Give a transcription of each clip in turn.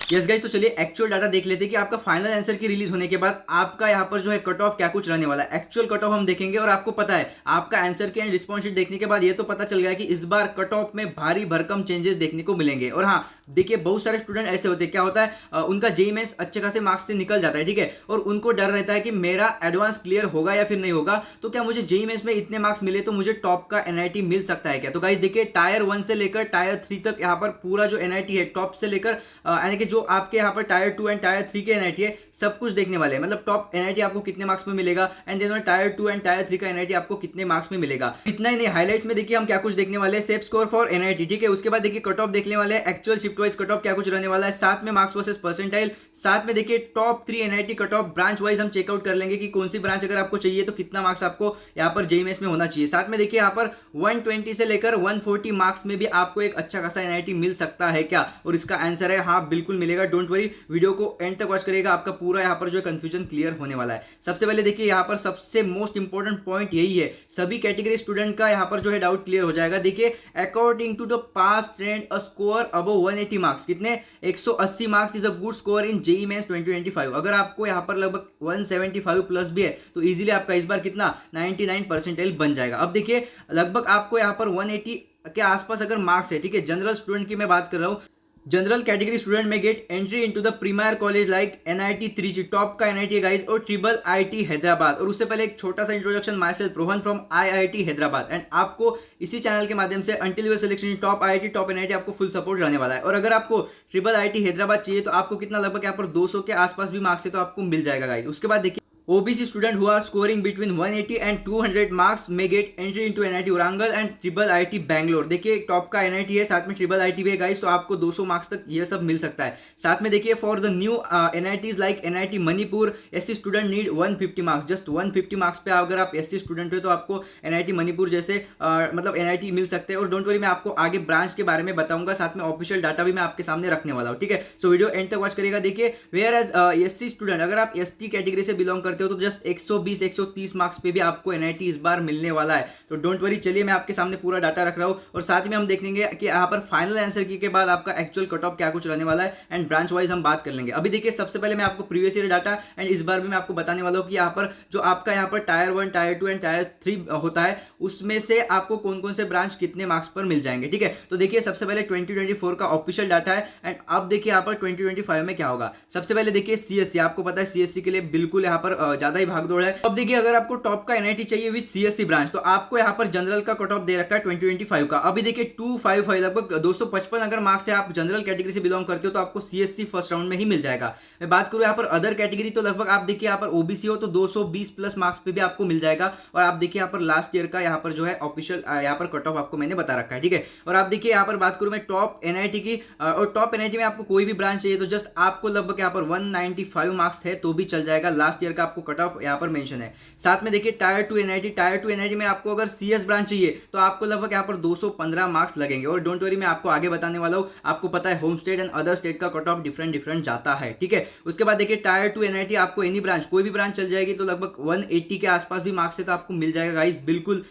Yes guys, तो चलिए actual data देख लेते हैं कि आपका फाइनल आंसर की रिलीज होने के बाद आपका यहाँ पर जो है कट ऑफ क्या कुछ रहने वाला है। एक्चुअल कट ऑफ हम देखेंगे और आपको पता है आपका आंसर के एंड रिस्पॉन्स शीट देखने के बाद ये तो पता चल गया कि इस बार कट ऑफ में भारी भरकम चेंजेस देखने को मिलेंगे। और हाँ, देखिए बहुत सारे स्टूडेंट ऐसे होते हैं, क्या होता है उनका जेईई मेंस अच्छे खासे मार्क्स से निकल जाता है, ठीक है, और उनको डर रहता है कि मेरा एडवांस क्लियर होगा या फिर नहीं होगा, तो क्या मुझे जेईई मेंस में इतने मार्क्स मिले तो मुझे टॉप का एनआईटी मिल सकता है क्या। तो गाइस देखिए, टायर 1 से लेकर टायर 3 तक यहाँ पर पूरा जो एनआईटी है टॉप से लेकर यानी कि जो आपके यहाँ पर टायर 2 एंड टायर 3 के एनआईटी है सब कुछ देखने वाले हैं। मतलब टॉप एनआईटी आपको कितने मार्क्स में मिलेगा and then tier 2 and tier 3 का एनआईटी आपको कितने मार्क्स में मिलेगा। इतना ही नहीं, हाइलाइट्स में देखिए हम क्या कुछ देखने वाले हैं, सेफ स्कोर फॉर एनआईटी, ठीक है। उसके बाद देखिए कट ऑफ देखने वाले हैं, actual shift wise cut off क्या कुछ रहने वाला है, साथ में मार्क्स वर्सेस परसेंटाइल, साथ में देखिए top 3 NIT cut off branch wise हम चेकआउट कर लेंगे कि कौन सी ब्रांच अगर आपको चाहिए तो कितना मार्क्स आपको यहाँ पर जेईई मेंस में होना चाहिए। साथ में देखिए यहाँ पर 120 से लेकर 140 मार्क्स में भी आपको एक अच्छा खासा एनआईटी मिल सकता है क्या, और इसका आंसर है हाँ बिल्कुल मिलेगा। डोंट वरी, वीडियो को एंड तक वॉच करिएगा, आपका पूरा यहाँ पर जो कंफ्यूजन क्लियर होने वाला है। सबसे पहले देखिए यहाँ पर सबसे मोस्ट इंपॉर्टेंट पॉइंट यही है, सभी कैटेगरी स्टूडेंट का यहाँ पर जो है डाउट क्लियर हो जाएगा। देखिए according to the past trend a score above 180 marks, कितने 180 marks is a good score in JEE Mains 2025। अगर आपको यहाँ पर लगभग 175 प्लस भी है तो इजीली आपका इस बार कितना 99 परसेंटाइल बन जाएगा। अब देखिए लगभग आपको यहाँ पर 180 के आसपास अगर मार्क्स है, ठीक है, जनरल स्टूडेंट की मैं बात कर रहा हूँ, जनरल कैटेगरी स्टूडेंट में get entry into the premier college like NIT Trichy, top का एनआईटी गाइस, और ट्रिपल आईटी हैदराबाद। और उससे पहले एक छोटा सा introduction, myself Rohan from IIT Hyderabad, and आपको इसी चैनल के माध्यम से until your selection top IIT top NIT आपको फुल सपोर्ट रहने वाला है। और अगर आपको ट्रिपल आईटी हैदराबाद चाहिए तो आपको कितना लगभग यहाँ पर 200 के आसपास भी मार्क्स है तो आपको मिल जाएगा गाइस। उसके बाद देखिए OBC student who are scoring between 180 and 200 marks may get entry into NIT Warangal and triple IT Bangalore. देखिए टॉप का NIT है, साथ में ट्रिपल आईटी भी है गाइस, तो आपको 200 मार्क्स तक ये सब मिल सकता है। साथ में देखिए for the new NITs like NIT Manipur, SC student need 150 marks, just 150 marks पे अगर आप SC स्टूडेंट हो तो आपको NIT मणिपुर जैसे मतलब NIT मिल सकते हैं। और डोंट वरी, मैं आपको आगे ब्रांच के बारे में बताऊंगा, साथ में ऑफिशियल डाटा भी मैं आपके सामने रखने वाला हूँ, ठीक है। सो वीडियो एंड तक वॉच करिएगा। देखिए वेयर एज SC स्टूडेंट, अगर आप ST कैटेगरी से बिलोंग करते हो तो जस्ट 120-130 मार्क्स पे भी आपको एनआईटी इस बार मिलने वाला है। तो डोंट वरी, चलिए मैं आपके सामने पूरा डाटा रख रहा हूं और साथ में हम देखेंगे कि यहाँ पर फाइनल आंसर की के बाद आपका एक्चुअल कट ऑफ क्या कुछ रहने वाला है एंड ब्रांच वाइज हम बात कर लेंगे। अभी देखिए सबसे पहले मैं आपको प्रीवियस ईयर डाटा एंड इस बार भी मैं आपको बताने वाला हूँ कि यहाँ पर जो आपका यहाँ पर टायर 1 टायर 2 एंड टायर 3 होता है उसमें से आपको कौन कौन से ब्रांच कितने मार्क्स पर मिल जाएंगे, ठीक है। तो देखिए सबसे पहले 2024 का ऑफिशियल डाटा है एंड अब देखिए यहाँ पर 2025 में क्या होगा। सबसे पहले देखिए सीएससी, आपको पता है सीएससी के लिए बिल्कुल यहाँ पर ज्यादा ही भागदौड़ है। अब देखिए अगर आपको टॉप का एनआईटी चाहिए विद सीएससी ब्रांच तो आपको यहाँ पर जनरल का कट ऑफ दे रखा है 2025 का। अभी देखिए 255 लगभग 255 अगर मार्क्स है, आप जनरल कैटेगरी से बिलोंग करते हो तो आपको सीएससी फर्स्ट राउंड में ही मिल जाएगा। मैं बात करूं यहाँ पर अदर कैटेगरी तो लगभग आप देखिए यहाँ पर ओबीसी हो तो 220 प्लस मार्क्स पे भी आपको मिल जाएगा। और आप देखिए यहाँ पर लास्ट ईयर का यहाँ पर जो है ऑफिशियल यहाँ पर कट ऑफ आपको मैंने बता रखा है, ठीक है। और आप देखिए यहाँ पर बात करूं मैं टॉप एनआईटी की, और टॉप एनआईटी में आपको कोई भी ब्रांच चाहिए तो जस्ट आपको लगभग यहाँ पर 195 मार्क्स है तो भी चल जाएगा। लास्ट ईयर का आपको कट ऑफ यहाँ पर मेंशन है। साथ में देखिए टायर 2 एनआईटी में आपको अगर सीएस ब्रांच चाहिए तो आपको लगभग यहाँ पर 215 मार्क्स लगेंगे। और डोंट वरी, मैं आपको आगे बताने वाला हूँ, आपको पता है home state and other state का कट ऑफ डिफरेंट जाता है, ठीक है। उसके बाद देखिए टायर 2 एनआईटी आपको एनी ब्रांच कोई भी ब्रांच चल जाएगी तो लगभग 180 के आसपास भी मार्क्स है तो आपको मिल जाएगा गाइस। बिल्कुल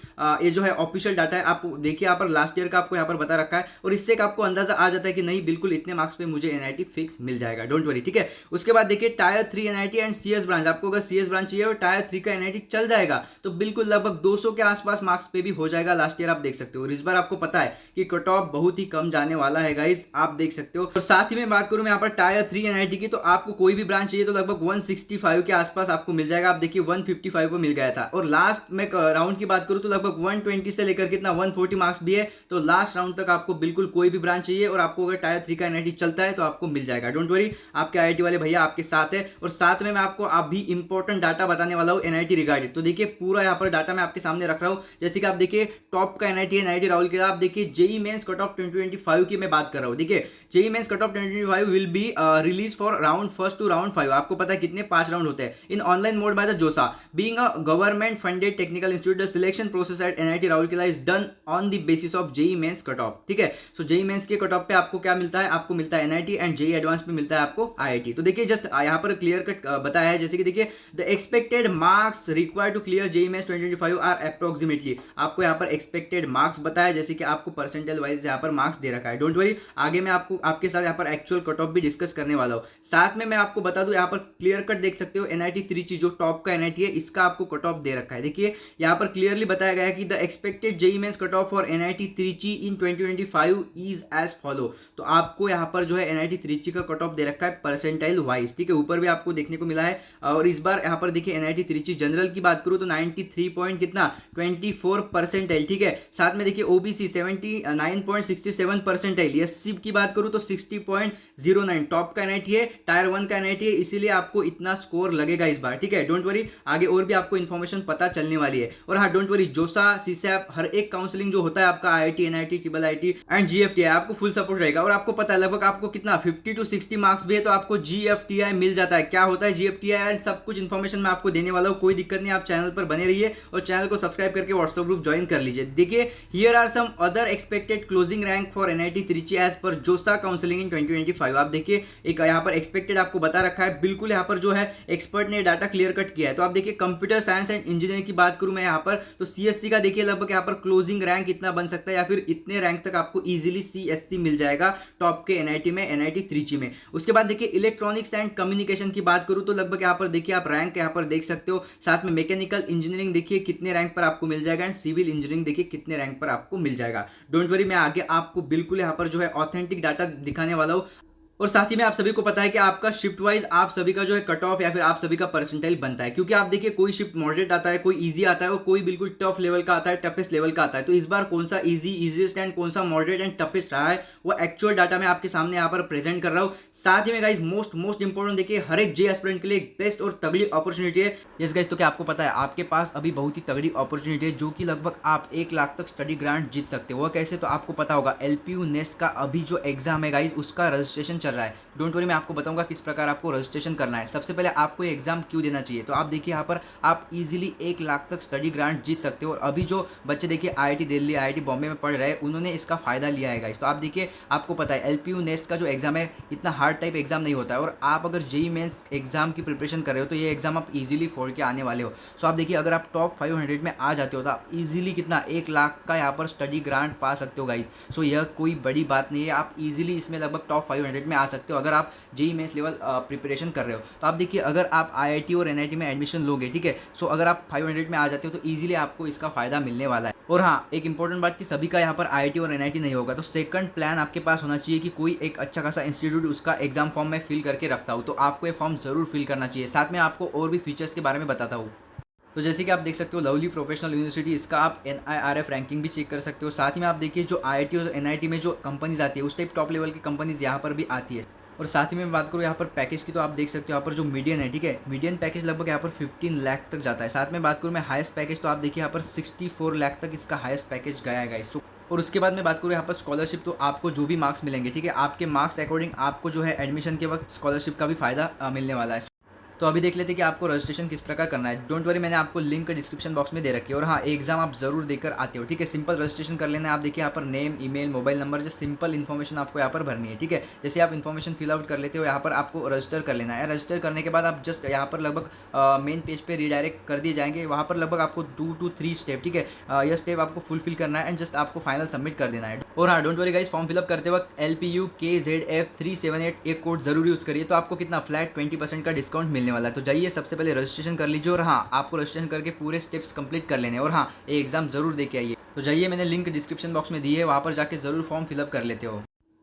ये जो है ऑफिशियल डाटा है, आप देखिए यहाँ पर लास्ट ईयर का आपको यहाँ पर बता रखा है और इससे आपको अंदाजा आ जाता है कि नहीं बिल्कुल इतने मार्क्स पे मुझे एनआईटी फिक्स मिल जाएगा, डोंट वरी, ठीक है। उसके बाद देखिए tyre 3 NIT and CS branch, आपको अगर सीएस ब्रांच चाहिए और टायर 3 का एनआईटी चल जाएगा तो बिल्कुल लगभग 200 के आसपास मार्क्स पे भी हो जाएगा। लास्ट ईयर आप देख सकते हो और इस बार आपको पता है कि कट ऑफ बहुत ही कम जाने वाला है गाइस, आप देख सकते हो। और साथ ही में बात करूं मैं यहाँ पर टायर 3 एनआईटी की तो आपको कोई भी ब्रांच चाहिए तो लगभग 165 के आसपास आपको मिल जाएगा। आप देखिए 155 को मिल गया था। और लास्ट में राउंड की बात करूं तो लगभग 120 से लेकर कितना 140 मार्क्स भी है तो लास्ट राउंड तक आपको बिल्कुल कोई भी ब्रांच चाहिए और आपको अगर टायर 3 का एनआईटी चलता है तो आपको मिल जाएगा। डोंट वरी, आपके आईआईटी वाले भैया आपके साथ है। और साथ में मैं आपको अभी इंपॉर्टेंट डाटा बताने वाला हूँ एनआईटी रिगार्डिंग। तो देखिए पूरा यहाँ पर डाटा मैं आपके सामने रख रहा हूँ, जैसे कि आप देखिए टॉप का एनआईटी राहुल के, आप देखिए जेईई मेंस कट ऑफ 2025 की मैं बात कर रहा हूँ। देखिए JEE Mains cut off 2025 will be release for round 1 to round 5। आपको पता है कितने 5 राउंड होते हैं in online mode by the JoSAA being a government funded technical institute. The selection process at NIT Rourkela is done on the basis of JEE Mains cut off, ठीक है। So JEE Mains के cut off पे आपको क्या मिलता है, आपको मिलता है एनआईटी एंड जेईई एडवांस पे मिलता है आपको आईआईटी। तो देखिए जस्ट यहाँ पर क्लियर कट बताया है, जैसे कि देखिए the expected marks required to clear JEE Mains 2025 are approximately, आपको यहाँ पर एक्सपेक्टेड मार्क्स बताया, जैसे कि आपको परसेंटेज वाइज यहाँ पर मार्क्स दे रखा है। डोंट वरी, आगे मैं आपको आपके साथ यहाँ पर एक्चुअल कट ऑफ भी डिस्कस करने वाला हूँ। साथ में मैं आपको बता दूं, यहाँ पर क्लियर कट देख सकते हो एनआईटी त्रिची जो टॉप का एनआईटी है, इसका आपको कट ऑफ दे रखा है। देखिए यहाँ पर क्लियरली बताया गया है कि the expected JEE Mains cut off for NIT Trichy in 2025 is as follow. तो आपको यहाँ पर जो है एनआईटी त्रिची का कट ऑफ दे रखा है परसेंटाइल वाइज, ठीक है, ऊपर भी आपको देखने को मिला है। और इस बार यहाँ पर देखिए एनआईटी त्रिची जनरल की बात करूँ तो 93 पॉइंट कितना 24 परसेंटाइल, ठीक है। साथ में देखिए ओबीसी 79.67 परसेंटाइल, एससी की बात करूँ तो 60.09, टॉप का एनआईटी है, टायर 1 का एनआईटी है, इसीलिए आपको इतना स्कोर लगेगा इस बार, ठीक है। डोंट वरी, आगे और भी आपको इन्फॉर्मेशन पता चलने वाली है। और हाँ डोंट वरी, जोसा सीसैप हर एक काउंसलिंग जो होता है आपका IIT NIT triple IT and GFTI आपको फुल सपोर्ट रहेगा। और आपको पता है लगभग आपको कितना 50 to 60 मार्क्स भी है तो आपको जीएफटीआई मिल जाता है। क्या होता है जीएफटीआई, सब कुछ इन्फॉर्मेशन मैं आपको देने वाला हूँ, कोई दिक्कत नहीं, आप चैनल पर बने रहिए और चैनल को सब्सक्राइब करके व्हाट्सएप ग्रुप ज्वाइन कर लीजिए। देखिए here are some other expected closing rank for NIT Trichy as पर जोसा काउंसलिंग इन 2025। आप देखिए एक यहाँ पर एक्सपेक्टेड आपको बता रखा है, बिल्कुल यहाँ पर जो है एक्सपर्ट ने डाटा क्लियर कट किया है। तो आप देखिए कंप्यूटर साइंस एंड इंजीनियरिंग की बात करूं मैं यहाँ पर, तो सीएससी का देखिए लगभग यहाँ पर क्लोजिंग रैंक इतना बन सकता है या फिर इतने रैंक तक आपको इजीली सीएससी मिल जाएगा टॉप के एनआईटी में, एनआईटी त्रिची में। उसके बाद देखिए इलेक्ट्रॉनिक्स एंड कम्युनिकेशन की बात करूं तो लगभग यहाँ पर देखिए आप रैंक यहाँ पर देख सकते हो। साथ में मैकेनिकल इंजीनियरिंग देखिए कितने रैंक पर आपको मिल जाएगा एंड सिविल इंजीनियरिंग देखिए कितने रैंक पर आपको मिल जाएगा। डोंट वरी, मैं आगे आपको बिल्कुल यहाँ पर जो है ऑथेंटिक डाटा दिखाने वाला हूँ। और साथ ही में आप सभी को पता है कि आपका शिफ्ट वाइज आप सभी का जो है कट ऑफ या फिर आप सभी का परसेंटाइल बनता है, क्योंकि आप देखिए कोई शिफ्ट मॉडरेट आता है, कोई इजी आता है और कोई बिल्कुल टफ लेवल का आता है, टफेस्ट लेवल का आता है। तो इस बार कौन सा इजीएस्ट एंड कौन सा मॉडरेट एंड टफेस्ट रहा है वो एक्चुअल डाटा मैं आपके सामने यहाँ पर प्रेजेंट कर रहा हूँ। साथ ही में गाइज मोस्ट इंपॉर्टेंट देखिए हर एक जे एस्पिरेंट के लिए एक बेस्ट और तगड़ी अपॉर्चुनिटी है। यस गाइज, तो क्या आपको पता है आपके पास अभी बहुत ही तगड़ी अपॉर्चुनिटी है जो कि लगभग आप 1 लाख तक स्टडी ग्रांट जीत सकते हो। वो कैसे, तो आपको पता होगा एलपीयू नेस्ट का अभी जो एग्जाम है गाइज उसका रजिस्ट्रेशन चल रहा है। डोंट वरी, मैं आपको बताऊंगा किस प्रकार आपको रजिस्ट्रेशन करना है। सबसे पहले आपको ये एग्जाम क्यों देना चाहिए, तो आप देखिए यहाँ पर आप इजीली 1 लाख तक स्टडी ग्रांट जीत सकते हो। और अभी जो बच्चे देखिए आईआईटी दिल्ली, आईआईटी बॉम्बे में पढ़ रहे हैं उन्होंने इसका फायदा लिया है गाइस। तो आप देखिए आपको पता है एलपीयू नेस्ट का जो एग्जाम है इतना हार्ड टाइप एग्जाम नहीं होता है, और आप अगर जेईई मेंस एग्जाम की प्रिपरेशन कर रहे हो तो ये एग्जाम आप इजीली फोड़ के आने वाले हो। सो आप देखिए अगर आप टॉप 500 में आ जाते हो तो आप इजीली कितना 1 लाख का यहाँ पर स्टडी ग्रांट पा सकते हो गाइस। सो यह कोई बड़ी बात नहीं है, आप इजीली इसमें लगभग टॉप 500 में आ सकते हो अगर आप जेईई मेंस लेवल प्रिपरेशन कर रहे हो। तो आप देखिए अगर आप आईआईटी और एनआईटी में एडमिशन लोगे, ठीक है, सो अगर आप 500 में आ जाते हो तो इजीली आपको इसका फायदा मिलने वाला है। और हाँ एक इंपॉर्टेंट बात कि सभी का यहाँ पर आईआईटी और एनआईटी नहीं होगा, तो सेकंड प्लान आपके पास होना चाहिए कि कोई एक अच्छा खासा इंस्टीट्यूट उसका एग्जाम फॉर्म मैं फिल करके रखता हूँ, तो आपको ये फॉर्म जरूर फिल करना चाहिए। साथ में आपको और भी फीचर्स के बारे में बताता हूँ। तो जैसे कि आप देख सकते हो लवली प्रोफेशनल यूनिवर्सिटी, इसका आप NIRF रैंकिंग भी चेक कर सकते हो। साथ ही में आप देखिए जो आईआईटी और एनआईटी में जो कंपनीज आती है उस टाइप टॉप लेवल की कंपनीज यहाँ पर भी आती है। और साथ ही में बात करूँ यहाँ पर पैकेज की, तो आप देख सकते हो यहाँ पर जो मीडियन है, ठीक है, मीडियन पैकेज लगभग यहाँ पर 15 लाख तक जाता है। साथ में बात करूँ मैं हाईएस्ट पैकेज, तो आप देखिए यहाँ पर 64 लाख तक इसका हाईएस्ट पैकेज गया है गाइस। और उसके बाद में बात करूँ यहाँ पर स्कॉलरशिप, तो आपको जो भी मार्क्स मिलेंगे, ठीक है, आपके मार्क्स अकॉर्डिंग आपको जो है एडमिशन के वक्त स्कॉलरशिप का भी फायदा मिलने वाला है। तो अभी देख लेते हैं कि आपको रजिस्ट्रेशन किस प्रकार करना है। डोंट वरी, मैंने आपको लिंक डिस्क्रिप्शन बॉक्स में दे रखी है। और हाँ एग्जाम आप जरूर देकर आते हो, ठीक है, सिंपल रजिस्ट्रेशन कर लेना है। आप देखिए यहाँ पर नेम, ईमेल, मोबाइल नंबर, जैसे सिंपल इन्फॉर्मेशन आपको यहाँ पर भरनी है, ठीक है। जैसे आप इन्फॉर्मेशन फिल आउट कर लेते हो यहाँ पर आपको रजिस्टर कर लेना है। रजिस्टर करने के बाद आप जस्ट यहाँ पर लगभग मेन पेज पे रिडायरेक्ट कर दिए जाएंगे। वहाँ पर लगभग आपको 2 to 3 स्टेप, ठीक है, यह स्टेप आपको फुलफिल करना है एंड जस्ट आपको फाइनल सबमिट कर देना है। और हाँ don't worry guys, form fill up करते वक्त LPUKZF378 एक कोड जरूर यूज़ करिए, तो आपको कितना फ्लैट 20% का डिस्काउंट मिलने वाला है। तो जाइए सबसे पहले रजिस्ट्रेशन कर लीजिए। और हाँ आपको रजिस्ट्रेशन करके पूरे स्टेप्स कंप्लीट कर लेने, और हाँ ये एग्जाम जरूर दे के आइए। तो जाइए, मैंने लिंक डिस्क्रिप्शन बॉक्स में दी है, वहाँ पर जाके जरूर फॉर्म फिलअप कर लेते हो।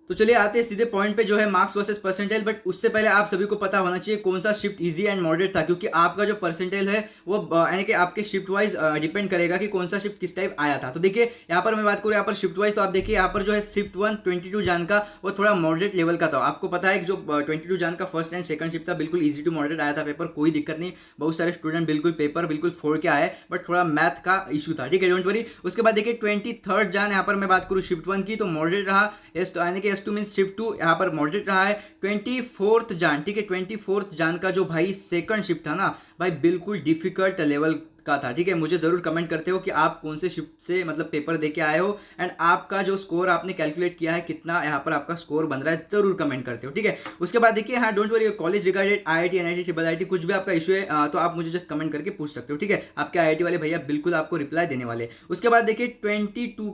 तो चलिए आते हैं सीधे पॉइंट पे, जो है मार्क्स वर्सेस परसेंटाइल। बट उससे पहले आप सभी को पता होना चाहिए कौन सा शिफ्ट इजी एंड मॉडरेट था, क्योंकि आपका जो परसेंटाइल है वो यानी कि आपके शिफ्ट वाइज डिपेंड करेगा कि कौन सा शिफ्ट किस टाइप आया था। तो देखिए यहाँ पर मैं बात करूँ यहाँ पर शिफ्ट वाइज, तो आप देखिए यहाँ पर जो है शिफ्ट 1 22 जान का वो थोड़ा मॉडरेट लेवल का था। आपको पता है कि जो 22 जान का फर्स्ट एंड सेकंड शिफ्ट था बिल्कुल ईजी टू मॉडरेट आया था पेपर, कोई दिक्कत नहीं, बहुत सारे स्टूडेंट बिल्कुल पेपर बिल्कुल फोड़ के आए, बट थोड़ा मैथ का इशू था, ठीक है, डोंट वरी। उसके बाद देखिए 23 जान यहाँ पर मैं बात करूँ शिफ्ट 1 की, तो मॉडरेट रहा। यानी कि S2 मीन्स शिफ्ट 2 यहाँ पर मॉडरेट रहा है। 24 जान, ठीक है, 24 जान का जो भाई सेकंड शिफ्ट था ना भाई, बिल्कुल डिफिकल्ट लेवल का था, ठीक है। मुझे ज़रूर कमेंट करते हो कि आप कौन से शिफ्ट से मतलब पेपर दे के आए हो एंड आपका जो स्कोर आपने कैलकुलेट किया है कितना यहाँ पर आपका स्कोर बन रहा है, ज़रूर कमेंट करते हो, ठीक है। उसके बाद देखिए, हाँ don't worry, college regarded IIT NIT triple IIT कुछ भी आपका इशू है तो आप मुझे जस्ट कमेंट करके पूछ सकते हो, ठीक है। आपके IIT वाले भैया बिल्कुल आपको रिप्लाई देने वाले। उसके बाद देखिए 24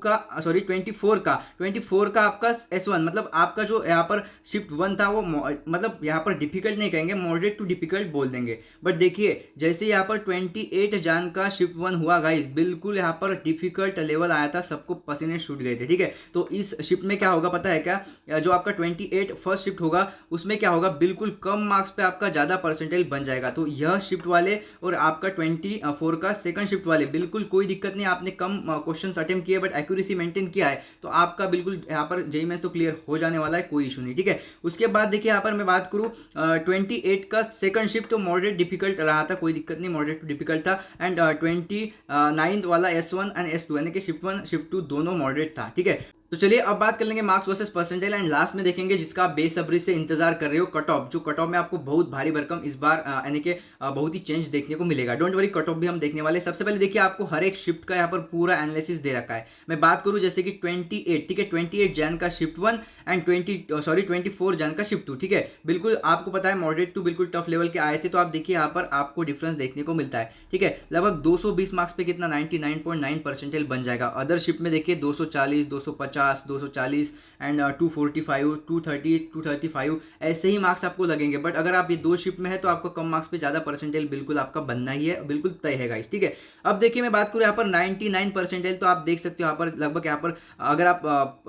का आपका S1 मतलब आपका जो यहाँ पर शिफ्ट 1 था वो मतलब यहाँ पर डिफिकल्ट नहीं कहेंगे, मॉडरेट टू डिफिकल्ट बोल देंगे। बट देखिए जैसे यहाँ पर 28 जान का शिफ्ट 1 हुआ गाइस, बिल्कुल यहाँ पर डिफिकल्ट लेवल आया था, सबको पसीने छूट गए थे, ठीक है। तो इस शिफ्ट में क्या होगा पता है क्या, जो आपका 28 फर्स्ट शिफ्ट होगा उसमें क्या होगा, बिल्कुल कम मार्क्स पे आपका ज़्यादा परसेंटेज बन जाएगा। तो यह शिफ्ट वाले और आपका 24 का सेकंड शिफ्ट वाले बिल्कुल कोई दिक्कत नहीं, आपने कम क्वेश्चंस अटेम्प्ट किए बट एक्यूरेसी मेंटेन किया है तो आपका बिल्कुल यहाँ पर JEE मेंस तो क्लियर हो जाने वाला है, कोई इशू नहीं, ठीक है। उसके बाद देखिए यहाँ पर मैं बात करूँ 28 का सेकंड शिफ्ट तो मॉडरेट डिफिकल्ट रहा था, कोई दिक्कत नहीं, मॉडरेट टू डिफिकल्ट था। एंड 29 वाला S1 एंड S2 यानी कि शिफ्ट 1 शिफ्ट 2 दोनों मॉडरेट था, ठीक है। तो चलिए अब बात कर लेंगे marks versus percentile and last में देखेंगे जिसका आप बेसब्री से इंतजार कर रहे हो, कट ऑफ। जो कट ऑफ में आपको बहुत भारी भरकम इस बार यानी कि बहुत ही चेंज देखने को मिलेगा। डोंट वरी, कट ऑफ भी हम देखने वाले। सबसे पहले देखिए आपको हर एक शिफ्ट का यहाँ पर पूरा एनालिसिस दे रखा है। मैं बात करूँ जैसे कि 28, ठीक है, 28 जैन का शिफ्ट 1 एंड 24 जैन का शिफ्ट 2, ठीक है। बिल्कुल आपको पता है मॉडरेट टू बिल्कुल टफ लेवल के आए थे, तो आप देखिए यहाँ पर आपको डिफरेंस देखने को मिलता है, ठीक है। लगभग 220 मार्क्स पे कितना 99.9 परसेंटाइल बन जाएगा। अदर शिफ्ट में देखिए 240, 250, 240 एंड 245, 230, 235 ऐसे ही मार्क्स आपको लगेंगे। बट अगर आप ये दो शिफ्ट में है तो आपको कम मार्क्स पे ज़्यादा परसेंटाइल बिल्कुल आपका बनना ही है, बिल्कुल तय है गाइस, ठीक है। अब देखिए मैं बात करूँ यहाँ पर 99 परसेंटाइल, तो आप देख सकते हो यहाँ पर लगभग यहाँ पर अगर आप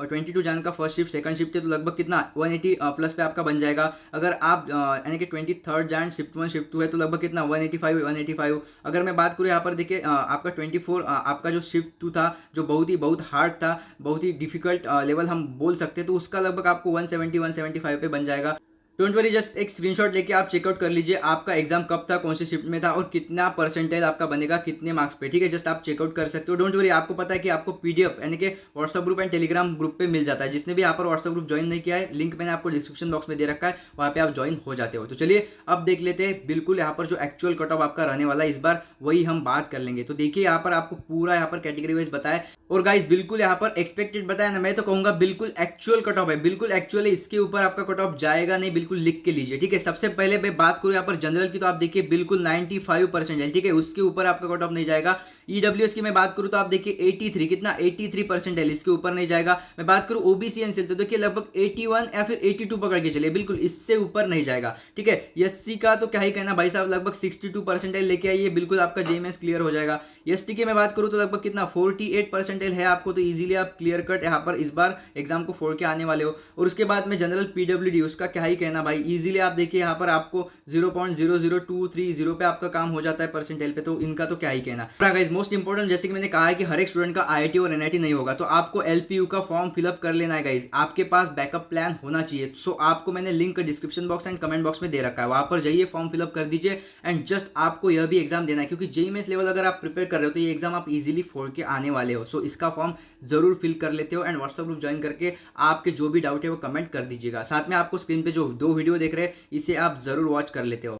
22 जान का फर्स्ट शिफ्ट सेकंड शिफ्ट है तो लगभग कितना 180 प्लस पे आपका बन जाएगा। अगर आप यानी कि 23 जान शिफ्ट 1 शिफ्ट 2 है तो लगभग कितना 185। अगर मैं बात करूँ यहाँ पर देखिए आपका 24 आपका जो शिफ्ट 2 था जो बहुत हार्ड था, बहुत ही डिफिकल्ट लेवल हम बोल सकते हैं, तो उसका लगभग आपको 170 175 पे बन जाएगा। डोंट वरी, जस्ट एक स्क्रीनशॉट लेके आप चेकआउट कर लीजिए आपका एग्जाम कब था, कौन से शिफ्ट में था और कितना परसेंटेज आपका बनेगा कितने मार्क्स पे, ठीक है। जस्ट आप चेकआउट कर सकते हो। डोंट वरी, आपको पता है कि आपको PDF यानी कि WhatsApp group and Telegram group पे मिल जाता है। जिसने भी यहाँ पर व्हाट्सअप ग्रुप ज्वाइन नहीं किया है, लिंक मैंने आपको डिस्क्रिप्शन बॉक्स में दे रखा है, वहाँ पे आप ज्वाइन हो जाते हो। तो चलिए अब देख लेते हैं बिल्कुल यहाँ पर जो एक्चुअल कट ऑफ आपका रहने वाला है इस बार, वही हम बात कर लेंगे। तो देखिए यहाँ पर आपको पूरा यहाँ पर कैटेगरी वाइज बताया और गाइस बिल्कुल यहाँ पर एक्सपेक्टेड बताया ना, मैं तो कहूँगा बिल्कुल एक्चुअल कट ऑफ है, बिल्कुल एक्चुअल है, इसके ऊपर आपका कट ऑफ जाएगा नहीं, बिल्कुल लिख के लीजिए, ठीक है। सबसे पहले मैं बात करूँ यहाँ पर जनरल की, तो आप देखिए बिल्कुल 95% है, ठीक है, उसके ऊपर आपका कट ऑफ नहीं जाएगा। EWS की मैं बात करूँ तो आप देखिए 83, कितना 83% है, इसके ऊपर नहीं जाएगा। मैं बात करूँ OBC NCL तो देखिए लगभग 81 या फिर 82 पकड़ के चलिए, बिल्कुल इससे ऊपर नहीं जाएगा, ठीक है। SC का तो क्या ही कहना भाई साहब, लगभग 62% लेके आइए, बिल्कुल आपका JEE मेंस क्लियर हो जाएगा। ST की मैं बात करूँ तो लगभग कितना 48% है आपको, तो इजीली आप क्लियर कट यहाँ पर इस बार एग्जाम को फोड़ के आने वाले हो। और उसके बाद में जनरल PWD, उसका क्या ही कहना भाई, इजीली आप देखिए यहाँ पर आपको 0.00230 पे आपका काम हो जाता है परसेंटेज पे, तो इनका तो क्या ही कहना। गाइस मोस्ट इंपॉर्टेंट, जैसे कि मैंने कहा है कि हर एक स्टूडेंट का IIT और NIT नहीं होगा, तो आपको LPU का फॉर्म फिलअप कर लेना है गाइस। आपके पास बैकअप प्लान होना चाहिए। सो आपको मैंने link description box and comment box में दे रखा है, वहां पर जाइए फॉर्म फिलअप कर दीजिए। एंड जस्ट आपको यह भी एग्जाम देना है, क्योंकि JEE मेंस लेवल अगर आप प्रिपेयर कर रहे हो तो ये एग्जाम आप इजीली फोड़ के आने वाले हो। सो इसका फॉर्म जरूर फिल कर लेते हो एंड व्हाट्सएप ग्रुप ज्वाइन करके आपके जो भी डाउट है वो कमेंट कर दीजिएगा। साथ में आपको स्क्रीन पे जो 2 वीडियो देख रहे हैं इसे आप जरूर वॉच कर लेते हो।